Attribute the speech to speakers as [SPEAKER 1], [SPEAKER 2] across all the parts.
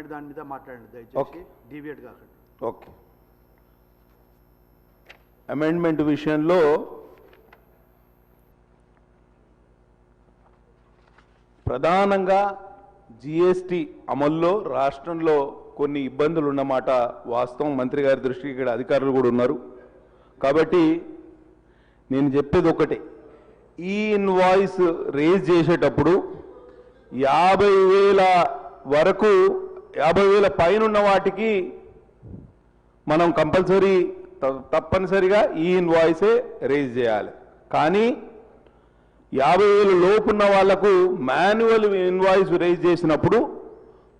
[SPEAKER 1] Amendment దాని మీద మాట్లాడండి దయచేసి, డీవియేట్ కాకండి.
[SPEAKER 2] ఓకే, అమెండ్మెంట్ విషయంలో ప్రధానంగా జిఎస్టి అమల్లో రాష్ట్రంలో కొన్ని ఇబ్బందులు ఉన్నమాట వాస్తవం. మంత్రి గారి దృష్టికి ఇక్కడ అధికారులు కూడా ఉన్నారు కాబట్టి నేను చెప్పేది ఒకటే, ఈ ఇన్వాయిస్ రేజ్ చేసేటప్పుడు 50,000 వరకు 50,000 పైన ఉన్న వాటికి మనం తప్పనిసరిగా ఈ ఇన్వాయిసే రేజ్ చేయాలి. కానీ 50,000 లోపున్న వాళ్లకు మాన్యువల్ ఇన్వాయిస్ రేజ్ చేసినప్పుడు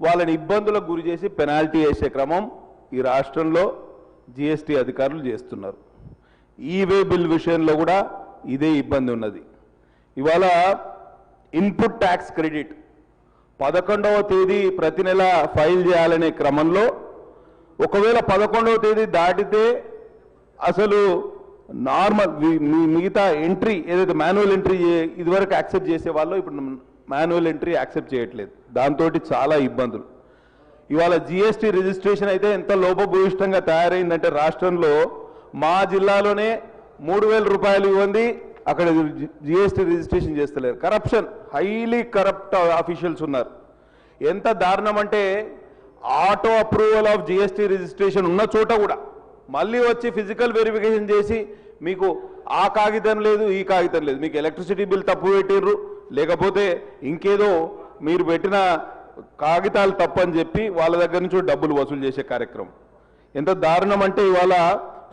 [SPEAKER 2] వాళ్ళని ఇబ్బందులకు గురి చేసి పెనాల్టీ వేసే క్రమం ఈ రాష్ట్రంలో జిఎస్టీ అధికారులు చేస్తున్నారు. ఈ వే బిల్ విషయంలో కూడా ఇదే ఇబ్బంది ఉన్నది. ఇవాళ ఇన్పుట్ ట్యాక్స్ క్రెడిట్ 11వ తేదీ ప్రతి నెల ఫైల్ చేయాలనే క్రమంలో ఒకవేళ 11వ తేదీ దాటితే అసలు నార్మల్ మిగతా ఎంట్రీ ఏదైతే మాన్యువల్ ఎంట్రీ ఇదివరకు యాక్సెప్ట్ చేసే వాళ్ళు ఇప్పుడు మాన్యువల్ ఎంట్రీ యాక్సెప్ట్ చేయట్లేదు. దాంతో చాలా ఇబ్బందులు. ఇవాళ జిఎస్టీ రిజిస్ట్రేషన్ అయితే ఎంత లోపభూయిష్టంగా తయారైందంటే రాష్ట్రంలో మా జిల్లాలోనే 3,000 రూపాయలు ఇవ్వండి, అక్కడ జిఎస్టీ రిజిస్ట్రేషన్ చేస్తలేరు. కరప్షన్, హైలీ కరప్ట్ ఆఫీషియల్స్ ఉన్నారు. ఎంత దారుణం అంటే auto approval of GST registration ఉన్న చోట కూడా మళ్ళీ వచ్చి ఫిజికల్ వెరిఫికేషన్ చేసి మీకు ఆ కాగితం లేదు, ఈ కాగితం లేదు, మీకు ఎలక్ట్రిసిటీ బిల్ తప్పు పెట్టిర్రు, లేకపోతే ఇంకేదో మీరు పెట్టిన కాగితాలు తప్పని చెప్పి వాళ్ళ దగ్గర నుంచి డబ్బులు వసూలు చేసే కార్యక్రమం. ఎంత దారుణం అంటే ఇవాళ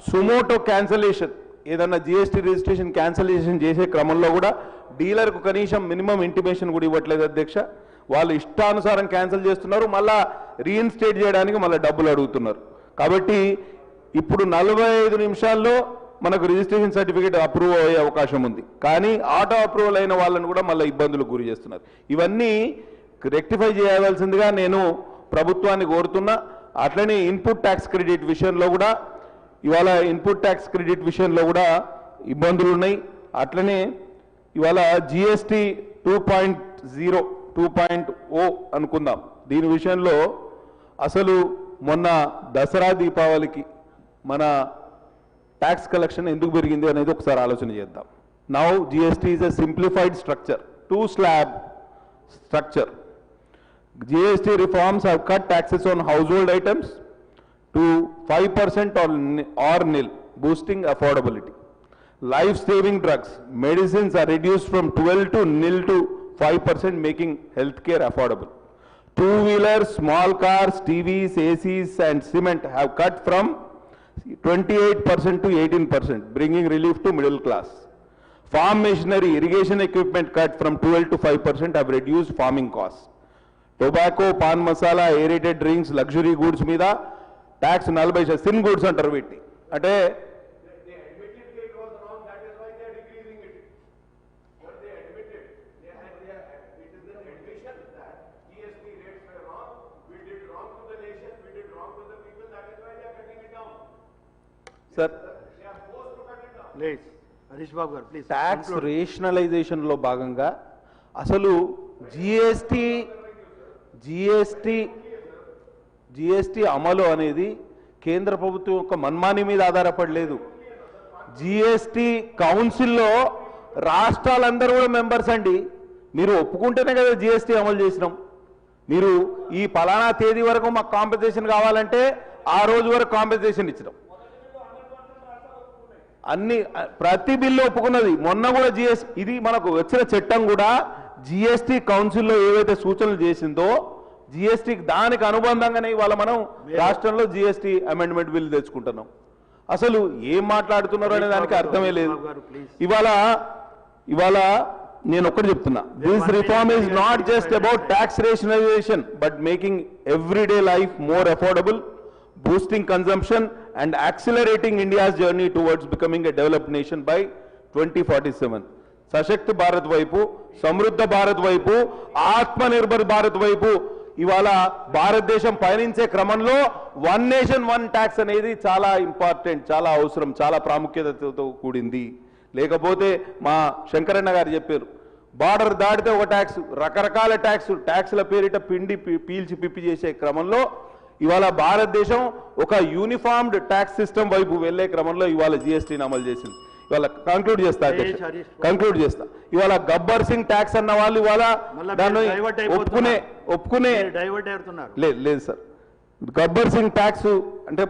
[SPEAKER 2] సుమోటో క్యాన్సలేషన్, ఏదన్నా జిఎస్టీ రిజిస్ట్రేషన్ క్యాన్సలేషన్ చేసే క్రమంలో కూడా డీలర్కు కనీసం మినిమం ఇంటిమేషన్ కూడా ఇవ్వట్లేదు అధ్యక్ష. వాళ్ళు ఇష్టానుసారం క్యాన్సిల్ చేస్తున్నారు, మళ్ళా రీఇన్స్టేట్ చేయడానికి మళ్ళీ డబ్బులు అడుగుతున్నారు. కాబట్టి ఇప్పుడు 45 నిమిషాల్లో మనకు రిజిస్ట్రేషన్ సర్టిఫికేట్ అప్రూవ్ అయ్యే అవకాశం ఉంది. కానీ ఆటో అప్రూవల్ అయిన వాళ్ళని కూడా మళ్ళీ ఇబ్బందులకు గురి చేస్తున్నారు. ఇవన్నీ రెక్టిఫై చేయవలసిందిగా నేను ప్రభుత్వాన్ని కోరుతున్నా. అట్లనే ఇన్పుట్ ట్యాక్స్ క్రెడిట్ విషయంలో కూడా ఇవాళ ఇబ్బందులు ఉన్నాయి. అట్లనే ఇవాళ జిఎస్టీ 2.0 అనుకుందాం. దీని విషయంలో అసలు మొన్న దసరా దీపావళికి మన ట్యాక్స్ కలెక్షన్ ఎందుకు పెరిగింది అనేది ఒకసారి ఆలోచన చేద్దాం. Now GST is a simplified structure, 2 slab structure. GST reforms have cut taxes on household items to 5% or nil, boosting affordability. Life-saving drugs, medicines are reduced from 12 to nil to 5%, making healthcare affordable. Two-wheelers, small cars, TVs, ACs and cement have cut from 28% to 18%, bringing relief to middle class. Farm machinery, irrigation equipment cut from 12 to 5% have reduced farming costs. Tobacco, pan masala, aerated drinks, luxury goods మీద tax 40%. Sin goods అంటారు వీటిని. అంటే sir
[SPEAKER 1] Harish బాబు గారు please.
[SPEAKER 2] Tax రేషనలైజేషన్లో భాగంగా అసలు GST అమలు అనేది కేంద్ర ప్రభుత్వం యొక్క మన్మాని మీద ఆధారపడలేదు. జిఎస్టీ కౌన్సిల్లో రాష్ట్రాలందరూ కూడా మెంబర్స్ అండి. మీరు ఒప్పుకుంటేనే కదా జిఎస్టీ అమలు చేసినాం. మీరు ఈ పలానా తేదీ వరకు మాకు కాంపెన్సేషన్ కావాలంటే ఆ రోజు వరకు కాంపెన్సేషన్ ఇచ్చినాం. అన్ని ప్రతి బిల్లు ఒప్పుకున్నది. మొన్న కూడా ఇది మనకు వచ్చిన చట్టం కూడా జిఎస్టీ కౌన్సిల్లో ఏవైతే సూచనలు చేసిందో జిఎస్టీ దానికి అనుబంధంగానే ఇవాళ మనం రాష్ట్రంలో జిఎస్టీ అమెండ్మెంట్ బిల్ తెచ్చుకుంటున్నాం. అసలు ఏం మాట్లాడుతున్నారు అనే దానికి అర్థమే లేదు. ఇవాళ నేను ఒక్కటి చెప్తున్నా, this reform is not just about tax rationalisation but making everyday life more affordable, boosting consumption and accelerating India's journey towards becoming a developed nation by 2047. సశక్త Bharat వైపు, సమృద్ధ భారత్ వైపు, ఆత్మనిర్భర్ భారత్ వైపు ఇవాళ భారతదేశం పయనించే క్రమంలో 1 నేషన్ 1 ట్యాక్స్ అనేది చాలా ఇంపార్టెంట్, చాలా అవసరం, చాలా ప్రాముఖ్యతతో కూడింది. లేకపోతే మా శంకరన్న గారు చెప్పారు బార్డర్ దాటితే ఒక ట్యాక్స్, రకరకాల ట్యాక్స్ల పేరిట పీల్చి పిప్పి చేసే క్రమంలో ఇవాళ భారతదేశం ఒక యూనిఫామ్డ్ ట్యాక్స్ సిస్టమ్ వైపు వెళ్లే క్రమంలో ఇవాళ జిఎస్టీని అమలు చేసింది. ఇవాళ కంక్లూడ్ చేస్తా ఇవాళ గబ్బర్ సింగ్ ట్యాక్స్ అన్న వాళ్ళు ఇవాళ దాన్ని ఒప్పుకునే
[SPEAKER 1] డైవర్ట్ అవుతున్నారు.
[SPEAKER 2] లేదు సార్, గబ్బర్ సింగ్ ట్యాక్స్ అంటే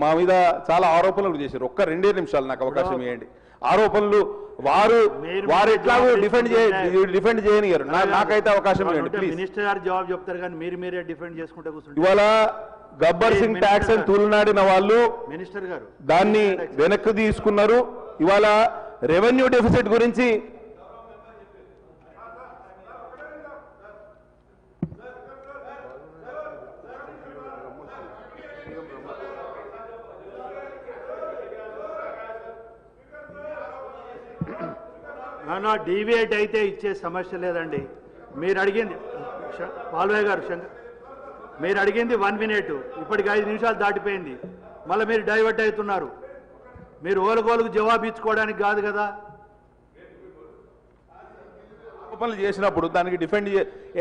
[SPEAKER 2] మా మీద చాలా ఆరోపణలు చేశారు. ఒక్క 2 నిమిషాలు నాకు అవకాశం ఇవ్వండి. ఆరోపణలు వారు ఎట్లాగో డిఫెండ్ చేయనియరు. నాకైతే అవకాశం ఇవ్వండి ప్లీజ్.
[SPEAKER 1] మినిస్టర్ గారు జవాబు చెప్తారు కానీ మీరే డిఫెండ్ చేసుకుంటే కూర్చుంటారు.
[SPEAKER 2] ఇవాళ గబ్బర్ సింగ్ ట్యాక్స్ అని తూలినాడిన వాళ్ళు
[SPEAKER 1] మినిస్టర్ గారు
[SPEAKER 2] దాన్ని వెనక్కి తీసుకున్నారు. ఇవాళ రెవెన్యూ డెఫిసిట్ గురించి
[SPEAKER 1] డీవియేట్ అయితే ఇచ్చే సమస్య లేదండి. మీరు అడిగింది పాల్వయ్య గారు మీరు అడిగింది 1 మినిట్, ఇప్పటికి 5 నిమిషాలు దాటిపోయింది. మళ్ళీ మీరు డైవర్ట్ అవుతున్నారు. మీరు ఓలుగోలుకు జవాబు ఇచ్చుకోవడానికి కాదు కదా.
[SPEAKER 2] ఆరోపణలు చేసినప్పుడు దానికి డిఫెండ్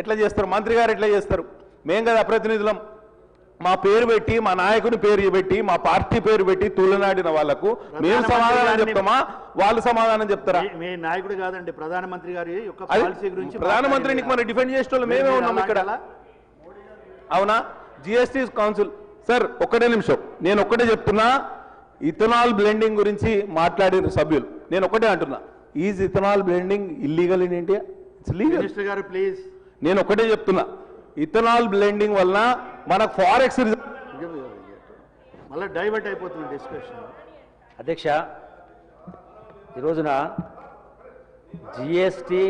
[SPEAKER 2] ఎట్లా చేస్తారు? మంత్రి గారు ఎట్లా చేస్తారు? మేం కదా ప్రతినిధులం. మా పేరు పెట్టి, మా నాయకుని పేరు పెట్టి, మా పార్టీ పేరు పెట్టి తూలనాడిన వాళ్లకు మేము సమాధానం చెప్తామా, వాళ్ళు సమాధానం చెప్తారా?
[SPEAKER 1] మీ నాయకుడు కాదండి, ప్రధానమంత్రి గారి యొక్క పాలసీ గురించి.
[SPEAKER 2] ప్రధానమంత్రిని మనం డిఫెండ్ చేసేటోళ్ళు మేమే ఉన్నాం ఇక్కడ. అవునా? జిఎస్టీ కౌన్సిల్ సార్, ఒక్కటే నిమిషం, నేను ఒక్కటే చెప్తున్నా. ఇథనాల్ బ్లెండింగ్ గురించి మాట్లాడిన సభ్యులు నేను ఒక్కటే అంటున్నా, is ethanol blending illegal in India? It's legal.
[SPEAKER 1] Minister గారు ప్లీజ్.
[SPEAKER 2] నేను ఒక్కటే చెప్తున్నా, ఇథనాల్ బ్లెండింగ్ వలన మనకు ఫారెక్స్
[SPEAKER 1] మళ్ళీ డైవర్ట్ అయిపోతుంది డిస్కషన్.
[SPEAKER 3] అధ్యక్ష, ఈ రోజున జిఎస్టీ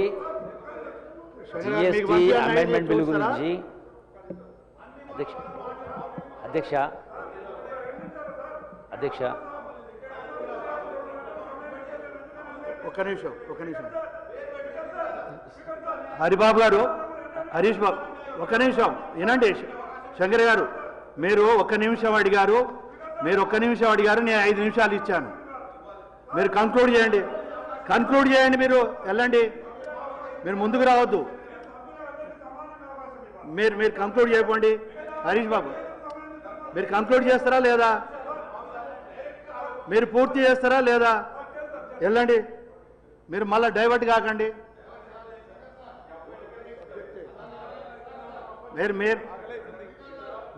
[SPEAKER 3] అమెండ్మెంట్ బిల్ గురించి అధ్యక్ష
[SPEAKER 1] ఒక్క నిమిషం హరిబాబు గారు, హరీష్ బాబు ఒక్క నిమిషం వినండి. శంకర్ గారు, మీరు ఒక్క నిమిషం అడిగారు, నేను 5 నిమిషాలు ఇచ్చాను. మీరు కంక్లూడ్ చేయండి. మీరు వెళ్ళండి, మీరు ముందుకు రావద్దు. మీరు కంక్లూడ్ చేయకండి. హరీష్ బాబు, మీరు కంక్లూడ్ చేస్తారా లేదా? మీరు పూర్తి చేస్తారా లేదా? వెళ్ళండి, మీరు మళ్ళీ డైవర్ట్ కాకండి. మీరు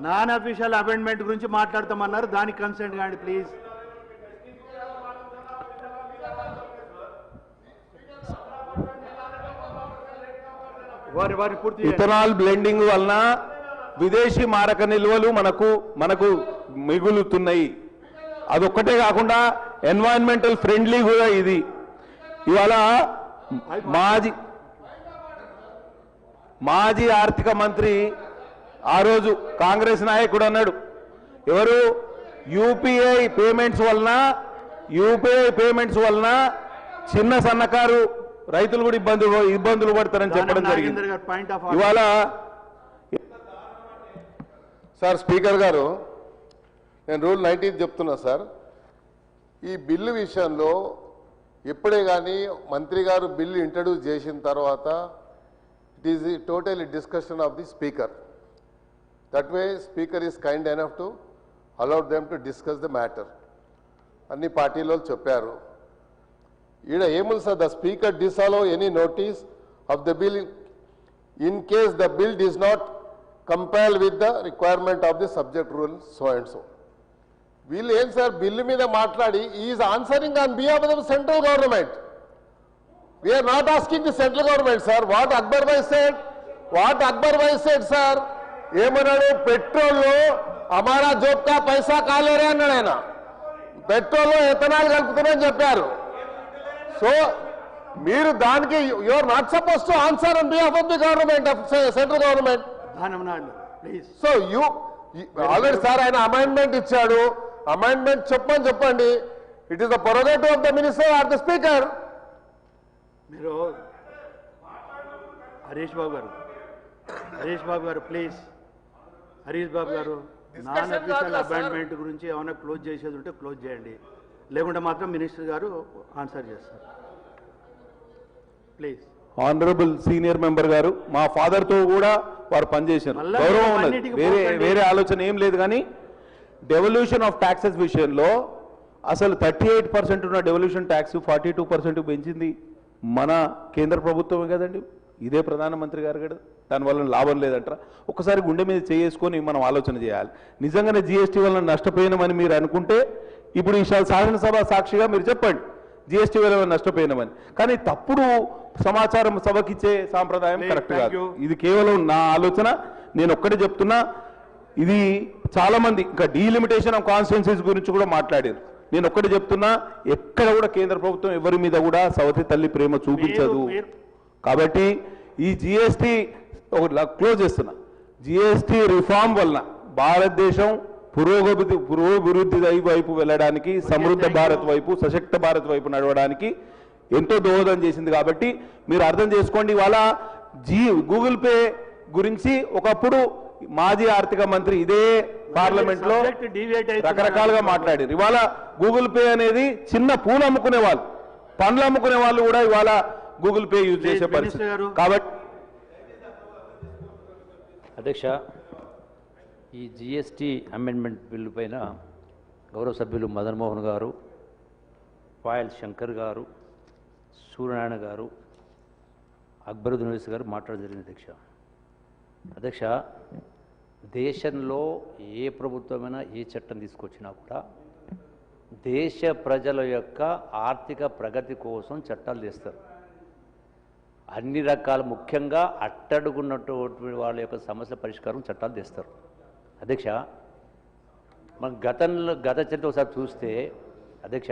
[SPEAKER 1] నాన్ అఫీషియల్ అమెండ్మెంట్ గురించి మాట్లాడతామన్నారు, దానికి కన్సెంట్ కాండి ప్లీజ్. వారి పూర్తి.
[SPEAKER 2] ఇథనాల్ బ్లెండింగ్ వలన విదేశీ మారక నిల్వలు మనకు మిగులుతున్నాయి. అదొక్కటే కాకుండా ఎన్వైరన్మెంటల్ ఫ్రెండ్లీ కూడా ఇది. ఇవాళ మాజీ ఆర్థిక మంత్రి ఆ రోజు కాంగ్రెస్ నాయకుడు అన్నాడు, ఎవరు యూపీఐ పేమెంట్స్ వలన చిన్న సన్నకారు రైతులు కూడా ఇబ్బందులు పడతారని చెప్పడం జరిగింది. ఇవాళ
[SPEAKER 4] సార్ స్పీకర్ గారు, నేను రూల్ 19 చెప్తున్నా సార్. ఈ బిల్లు విషయంలో ఎప్పుడే కానీ మంత్రి గారు బిల్లు ఇంట్రడ్యూస్ చేసిన తర్వాత it is total discussion of the speaker. That way speaker is kind enough to allow them to discuss the matter. అన్ని పార్టీలో చెప్పారు. ఈడ ఏముంది sir, the speaker disallow any notice of the bill in case the bill does not compile with the requirement of the subject rule so and so. వీళ్ళు ఏం sir bill మీద మాట్లాడి is answering on behalf of the central government. We are not asking the central government sir. What Akbar Bhai said sir, ఏమన్నాడు, పెట్రోల్లో అమారా Job కా పైసా కాలేరే అన్నాడు ఆయన. పెట్రోల్లో ethanol కలుపుతున్నారని చెప్పారు. సో మీరు దానికి you are not suppose to answer on behalf of the government of central government. So you already sir ఆయన amendment ఇచ్చాడు. అమెండ్మెంట్ చెప్పండి. It is the prerogative of the minister or the speaker.
[SPEAKER 1] మీరు హరీష్ బాబు గారు please. Harish బాబు గారు, non official appointment గురించి ఏమైనా close చేసేది ఉంటే క్లోజ్ చేయండి, లేకుంటే మాత్రం మినిస్టర్ గారు ఆన్సర్ చేస్తారు ప్లీజ్.
[SPEAKER 2] ఆనరబుల్ సీనియర్ మెంబర్ గారు మా ఫాదర్తో కూడా వారు పనిచేశారు.
[SPEAKER 1] మళ్ళా
[SPEAKER 2] గౌరవం ఉన్నది,
[SPEAKER 1] అన్నిటికీ
[SPEAKER 2] వేరే
[SPEAKER 1] పోకండి.
[SPEAKER 2] వేరే ఆలోచన ఏం లేదు. కానీ డెవల్యూషన్ ఆఫ్ ట్యాక్సెస్ విషయంలో అసలు 38% ఉన్న డెవల్యూషన్ ట్యాక్స్ 42% పెంచింది మన కేంద్ర ప్రభుత్వమే కదండి, ఇదే ప్రధానమంత్రి గారు కదా. దానివల్ల లాభం లేదంటారా? ఒకసారి గుండె మీద చేసుకొని మనం ఆలోచన చేయాలి. నిజంగానే జీఎస్టీ వల్ల నష్టపోయినామని మీరు అనుకుంటే ఇప్పుడు ఈ శాసనసభ సాక్షిగా మీరు చెప్పండి జీఎస్టీ వల్ల నష్టపోయినామని. కానీ తప్పుడు సమాచారం సభకిచ్చే సాంప్రదాయం
[SPEAKER 1] Please,
[SPEAKER 2] కరెక్ట్
[SPEAKER 1] thank
[SPEAKER 2] కాదు.
[SPEAKER 1] you.
[SPEAKER 2] ఇది కేవలం నా ఆలోచన. నేను ఒక్కటే చెప్తున్నా, ఇది చాలా మంది ఇంకా డీలిమిటేషన్ ఆఫ్ కాన్స్టిట్యున్సీస్ గురించి కూడా మాట్లాడారు. నేను ఒక్కటే చెప్తున్నా, ఎక్కడ కూడా కేంద్ర ప్రభుత్వం ఎవరి మీద కూడా సవతి తల్లి ప్రేమ చూపించదు.
[SPEAKER 1] మీరు-
[SPEAKER 2] కాబట్టి ఈ జీఎస్టీ క్లోజ్ చేస్తున్నా, జీఎస్టీ రిఫార్మ్ వలన భారతదేశం పురోభివృద్ధి వైపు వెళ్ళడానికి, సమృద్ధ భారత్ వైపు, సశక్త భారత్ వైపు నడవడానికి ఎంతో దోహదం చేసింది. కాబట్టి మీరు అర్థం చేసుకోండి. ఇవాళ గూగుల్ పే గురించి ఒకప్పుడు మాజీ ఆర్థిక మంత్రి ఇదే పార్లమెంట్ లో
[SPEAKER 1] Subject deviate అవుతున్నారు.
[SPEAKER 2] రకరకాలుగా మాట్లాడారు. ఇవాళ గూగుల్ పే అనేది చిన్న పూలు అమ్ముకునే వాళ్ళు, పండ్లు అమ్ముకునే వాళ్ళు కూడా ఇవాళ గూగుల్ పే యూజ్ చేసే
[SPEAKER 1] Please,
[SPEAKER 2] పరిస్థితి.
[SPEAKER 1] Minister గారు.
[SPEAKER 2] కాబట్టి
[SPEAKER 3] అధ్యక్ష, ఈ జిఎస్టీ అమెండ్మెంట్ బిల్లు పైన గౌరవ సభ్యులు మదన్ మోహన్ గారు, పాయల్ శంకర్ గారు, సూర్యనారాయణ గారు, అక్బరుద్దీన్ ఓవైసీ గారు మాట్లాడడం జరిగింది. అధ్యక్ష, దేశంలో ఏ ప్రభుత్వమైనా ఏ చట్టం తీసుకొచ్చినా కూడా దేశ ప్రజల యొక్క ఆర్థిక ప్రగతి కోసం చట్టాలు చేస్తారు. అన్ని రకాల, ముఖ్యంగా అట్టడుగున్నటువంటి వాళ్ళ యొక్క సమస్యల పరిష్కారం చట్టాలు తెస్తారు. అధ్యక్ష, మన గత చరిత్ర ఒకసారి చూస్తే అధ్యక్ష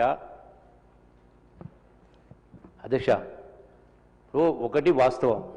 [SPEAKER 3] ఒకటి వాస్తవం,